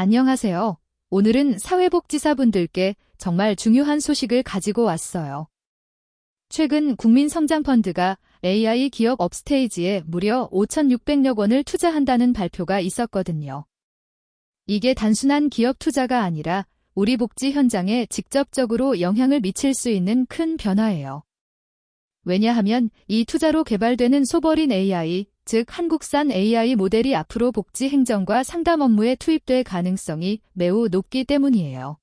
안녕하세요. 오늘은 사회복지사분들께 정말 중요한 소식을 가지고 왔어요. 최근 국민성장펀드가 AI 기업 업스테이지에 무려 5,600억 원을 투자한다는 발표가 있었거든요. 이게 단순한 기업 투자가 아니라 우리 복지 현장에 직접적으로 영향을 미칠 수 있는 큰 변화예요. 왜냐하면 이 투자로 개발되는 소버린 AI, 즉 한국산 AI 모델이 앞으로 복지 행정과 상담 업무에 투입될 가능성이 매우 높기 때문이에요.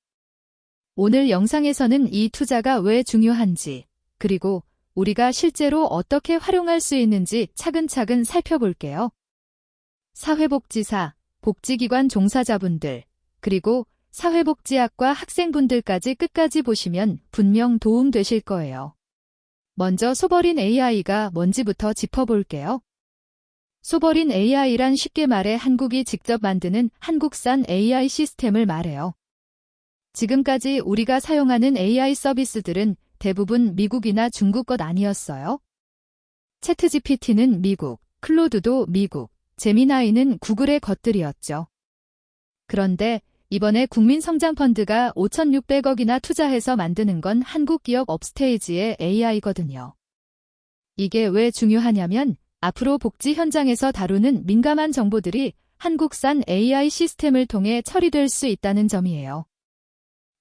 오늘 영상에서는 이 투자가 왜 중요한지, 그리고 우리가 실제로 어떻게 활용할 수 있는지 차근차근 살펴볼게요. 사회복지사, 복지기관 종사자분들, 그리고 사회복지학과 학생분들까지 끝까지 보시면 분명 도움되실 거예요. 먼저 소버린 AI가 뭔지부터 짚어볼게요. 소버린 AI란 쉽게 말해 한국이 직접 만드는 한국산 AI 시스템을 말해요. 지금까지 우리가 사용하는 AI 서비스들은 대부분 미국이나 중국 것 아니었어요? 챗GPT는 미국, 클로드도 미국, 제미나이는 구글의 것들이었죠. 그런데 이번에 국민성장펀드가 5,600억이나 투자해서 만드는 건 한국 기업 업스테이지의 AI거든요. 이게 왜 중요하냐면 앞으로 복지 현장에서 다루는 민감한 정보들이 한국산 AI 시스템을 통해 처리될 수 있다는 점이에요.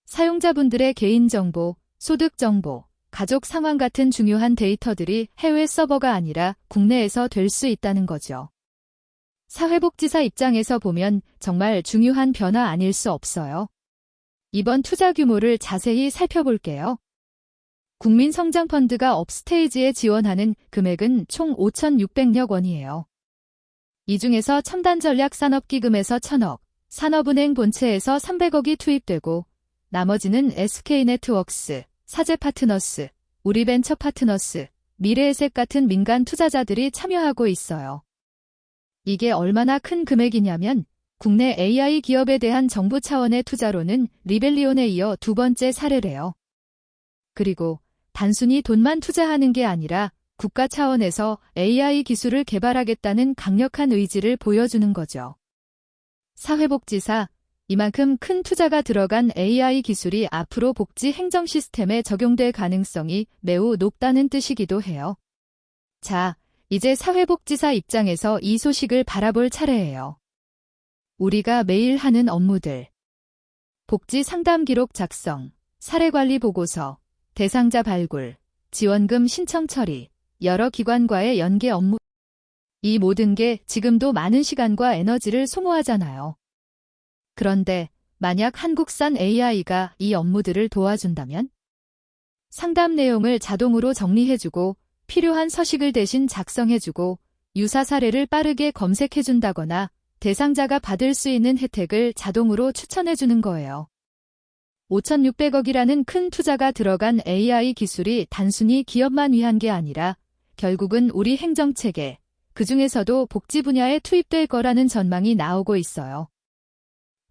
사용자분들의 개인정보, 소득정보, 가족 상황 같은 중요한 데이터들이 해외 서버가 아니라 국내에서 될 수 있다는 거죠. 사회복지사 입장에서 보면 정말 중요한 변화 아닐 수 없어요. 이번 투자 규모를 자세히 살펴볼게요. 국민성장펀드가 업스테이지에 지원하는 금액은 총 5,600억 원이에요. 이 중에서 첨단전략산업기금에서 1,000억, 산업은행 본체에서 300억이 투입되고 나머지는 SK네트워크스, 사제파트너스, 우리벤처파트너스, 미래에셋 같은 민간 투자자들이 참여하고 있어요. 이게 얼마나 큰 금액이냐면 국내 AI 기업에 대한 정부 차원의 투자로는 리벨리온에 이어 두 번째 사례래요. 그리고 단순히 돈만 투자하는 게 아니라 국가 차원에서 AI 기술을 개발하겠다는 강력한 의지를 보여주는 거죠. 사회복지사, 이만큼 큰 투자가 들어간 AI 기술이 앞으로 복지 행정 시스템에 적용될 가능성이 매우 높다는 뜻이기도 해요. 자, 이제 사회복지사 입장에서 이 소식을 바라볼 차례예요. 우리가 매일 하는 업무들. 복지 상담 기록 작성, 사례관리 보고서, 대상자 발굴, 지원금 신청 처리, 여러 기관과의 연계 업무. 이 모든 게 지금도 많은 시간과 에너지를 소모하잖아요. 그런데 만약 한국산 AI가 이 업무들을 도와준다면? 상담 내용을 자동으로 정리해주고 필요한 서식을 대신 작성해주고 유사 사례를 빠르게 검색해준다거나 대상자가 받을 수 있는 혜택을 자동으로 추천해주는 거예요. 5,600억이라는 큰 투자가 들어간 AI 기술이 단순히 기업만 위한 게 아니라 결국은 우리 행정체계, 그중에서도 복지 분야에 투입될 거라는 전망이 나오고 있어요.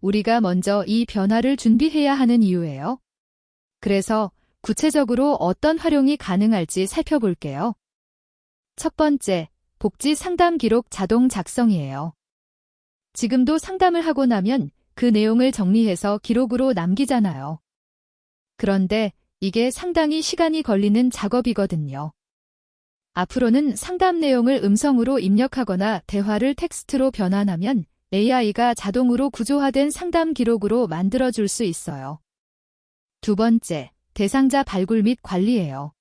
우리가 먼저 이 변화를 준비해야 하는 이유예요. 그래서 구체적으로 어떤 활용이 가능할지 살펴볼게요. 첫 번째, 복지 상담 기록 자동 작성이에요. 지금도 상담을 하고 나면 그 내용을 정리해서 기록으로 남기잖아요. 그런데 이게 상당히 시간이 걸리는 작업이거든요. 앞으로는 상담 내용을 음성으로 입력하거나 대화를 텍스트로 변환하면 AI가 자동으로 구조화된 상담 기록으로 만들어줄 수 있어요. 두 번째, 대상자 발굴 및 관리예요.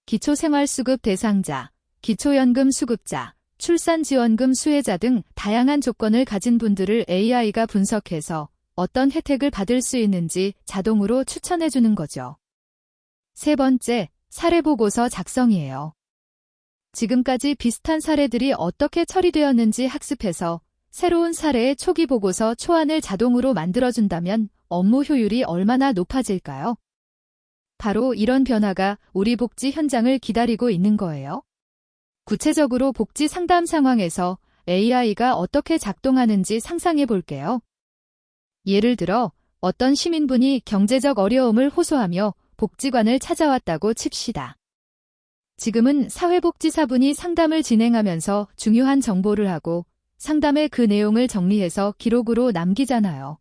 기초생활수급 대상자, 기초연금 수급자, 출산지원금 수혜자 등 다양한 조건을 가진 분들을 AI가 분석해서 어떤 혜택을 받을 수 있는지 자동으로 추천해주는 거죠. 세 번째, 사례보고서 작성이에요. 지금까지 비슷한 사례들이 어떻게 처리되었는지 학습해서 새로운 사례의 초기 보고서 초안을 자동으로 만들어준다면 업무 효율이 얼마나 높아질까요? 바로 이런 변화가 우리 복지 현장을 기다리고 있는 거예요. 구체적으로 복지 상담 상황에서 AI가 어떻게 작동하는지 상상해 볼게요. 예를 들어 어떤 시민분이 경제적 어려움을 호소하며 복지관을 찾아왔다고 칩시다. 지금은 사회복지사분이 상담을 진행하면서 중요한 정보를 하고 상담의 그 내용을 정리해서 기록으로 남기잖아요.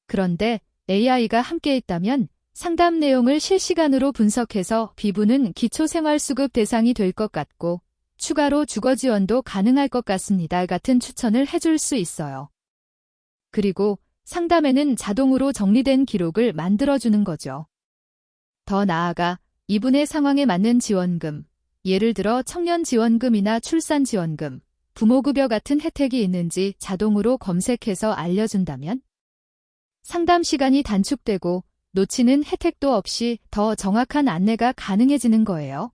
그런데 AI가 함께 있다면 상담 내용을 실시간으로 분석해서 비부는 기초생활수급 대상이 될 것 같고 추가로 주거 지원도 가능할 것 같습니다. 같은 추천을 해줄 수 있어요. 그리고 상담에는 자동으로 정리된 기록을 만들어주는 거죠. 더 나아가 이분의 상황에 맞는 지원금, 예를 들어 청년지원금이나 출산지원금, 부모급여 같은 혜택이 있는지 자동으로 검색해서 알려준다면 상담 시간이 단축되고 놓치는 혜택도 없이 더 정확한 안내가 가능해지는 거예요.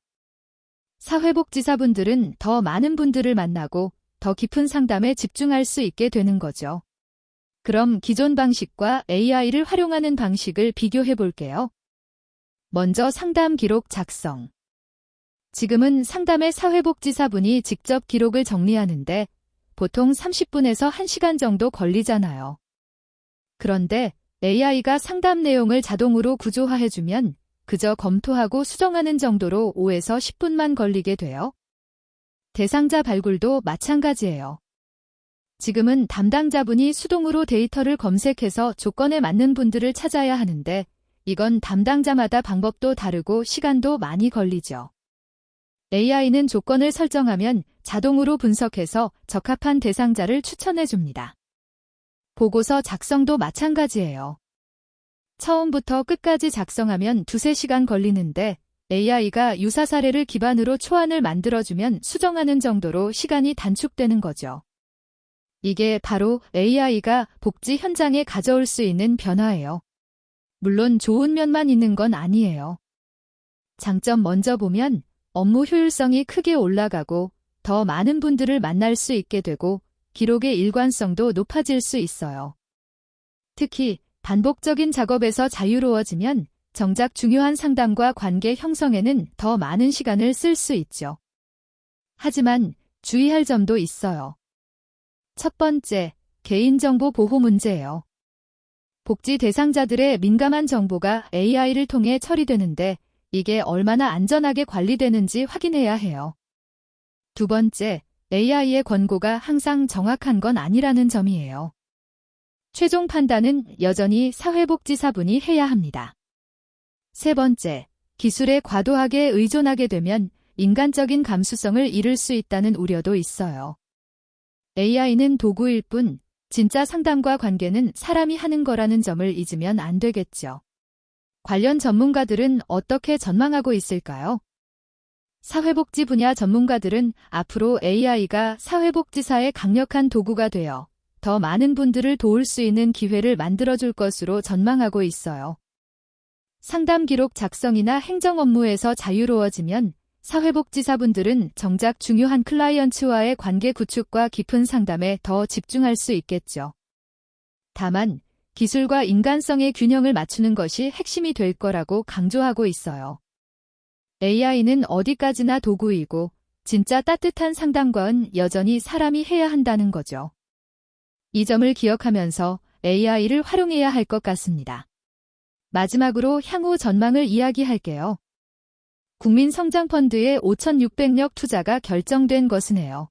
사회복지사분들은 더 많은 분들을 만나고 더 깊은 상담에 집중할 수 있게 되는 거죠. 그럼 기존 방식과 AI를 활용하는 방식을 비교해 볼게요. 먼저 상담 기록 작성. 지금은 상담의 사회복지사분이 직접 기록을 정리하는데 보통 30분에서 1시간 정도 걸리잖아요. 그런데 AI가 상담 내용을 자동으로 구조화해주면 그저 검토하고 수정하는 정도로 5에서 10분만 걸리게 돼요. 대상자 발굴도 마찬가지예요. 지금은 담당자분이 수동으로 데이터를 검색해서 조건에 맞는 분들을 찾아야 하는데 이건 담당자마다 방법도 다르고 시간도 많이 걸리죠. AI는 조건을 설정하면 자동으로 분석해서 적합한 대상자를 추천해줍니다. 보고서 작성도 마찬가지예요. 처음부터 끝까지 작성하면 2~3시간 걸리는데 AI가 유사 사례를 기반으로 초안을 만들어주면 수정하는 정도로 시간이 단축되는 거죠. 이게 바로 AI가 복지 현장에 가져올 수 있는 변화예요. 물론 좋은 면만 있는 건 아니에요. 장점 먼저 보면 업무 효율성이 크게 올라가고 더 많은 분들을 만날 수 있게 되고 기록의 일관성도 높아질 수 있어요. 특히 반복적인 작업에서 자유로워지면 정작 중요한 상담과 관계 형성에는 더 많은 시간을 쓸 수 있죠. 하지만 주의할 점도 있어요. 첫 번째, 개인정보 보호 문제예요. 복지 대상자들의 민감한 정보가 AI를 통해 처리되는데 이게 얼마나 안전하게 관리되는지 확인해야 해요. 두 번째, AI의 권고가 항상 정확한 건 아니라는 점이에요. 최종 판단은 여전히 사회복지사분이 해야 합니다. 세 번째, 기술에 과도하게 의존하게 되면 인간적인 감수성을 잃을 수 있다는 우려도 있어요. AI는 도구일 뿐 진짜 상담과 관계는 사람이 하는 거라는 점을 잊으면 안 되겠죠. 관련 전문가들은 어떻게 전망하고 있을까요? 사회복지 분야 전문가들은 앞으로 AI가 사회복지사의 강력한 도구가 되어 더 많은 분들을 도울 수 있는 기회를 만들어줄 것으로 전망하고 있어요. 상담 기록 작성이나 행정 업무에서 자유로워지면 사회복지사분들은 정작 중요한 클라이언츠와의 관계 구축과 깊은 상담에 더 집중할 수 있겠죠. 다만 기술과 인간성의 균형을 맞추는 것이 핵심이 될 거라고 강조하고 있어요. AI는 어디까지나 도구이고 진짜 따뜻한 상담과는 여전히 사람이 해야 한다는 거죠. 이 점을 기억하면서 AI를 활용해야 할 것 같습니다. 마지막으로 향후 전망을 이야기할게요. 국민성장펀드의 5,600억 투자가 결정된 것이네요.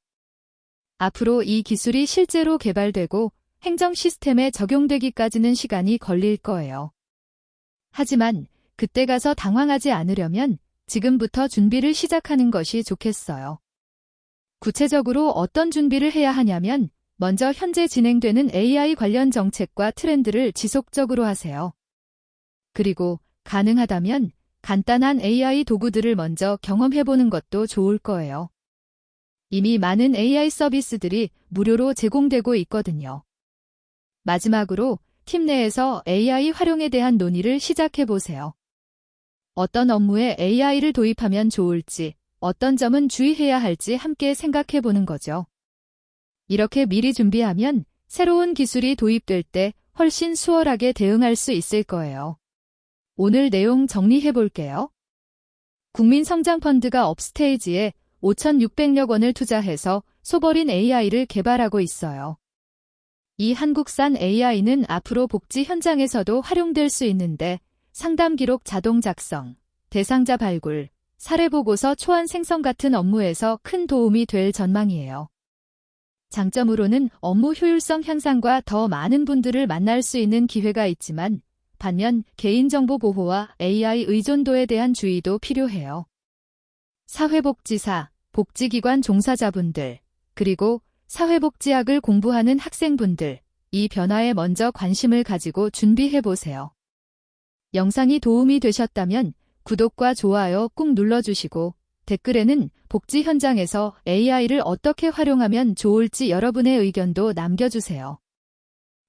앞으로 이 기술이 실제로 개발되고 행정 시스템에 적용되기까지는 시간이 걸릴 거예요. 하지만 그때 가서 당황하지 않으려면 지금부터 준비를 시작하는 것이 좋겠어요. 구체적으로 어떤 준비를 해야 하냐면 먼저 현재 진행되는 AI 관련 정책과 트렌드를 지속적으로 하세요. 그리고 가능하다면 간단한 AI 도구들을 먼저 경험해보는 것도 좋을 거예요. 이미 많은 AI 서비스들이 무료로 제공되고 있거든요. 마지막으로 팀 내에서 AI 활용에 대한 논의를 시작해보세요. 어떤 업무에 AI를 도입하면 좋을지, 어떤 점은 주의해야 할지 함께 생각해보는 거죠. 이렇게 미리 준비하면 새로운 기술이 도입될 때 훨씬 수월하게 대응할 수 있을 거예요. 오늘 내용 정리해볼게요. 국민성장펀드가 업스테이지에 5,600억 원을 투자해서 소버린 AI를 개발하고 있어요. 이 한국산 AI는 앞으로 복지 현장에서도 활용될 수 있는데 상담 기록 자동 작성, 대상자 발굴, 사례보고서 초안 생성 같은 업무에서 큰 도움이 될 전망이에요. 장점으로는 업무 효율성 향상과 더 많은 분들을 만날 수 있는 기회가 있지만 반면 개인정보 보호와 AI 의존도에 대한 주의도 필요해요. 사회복지사, 복지기관 종사자분들, 그리고 사회복지학을 공부하는 학생분들, 이 변화에 먼저 관심을 가지고 준비해보세요. 영상이 도움이 되셨다면 구독과 좋아요 꾹 눌러주시고 댓글에는 복지 현장에서 AI를 어떻게 활용하면 좋을지 여러분의 의견도 남겨주세요.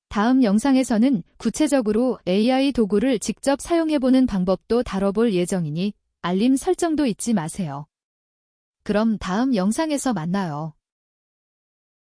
다음 영상에서는 구체적으로 AI 도구를 직접 사용해보는 방법도 다뤄볼 예정이니 알림 설정도 잊지 마세요. 그럼 다음 영상에서 만나요.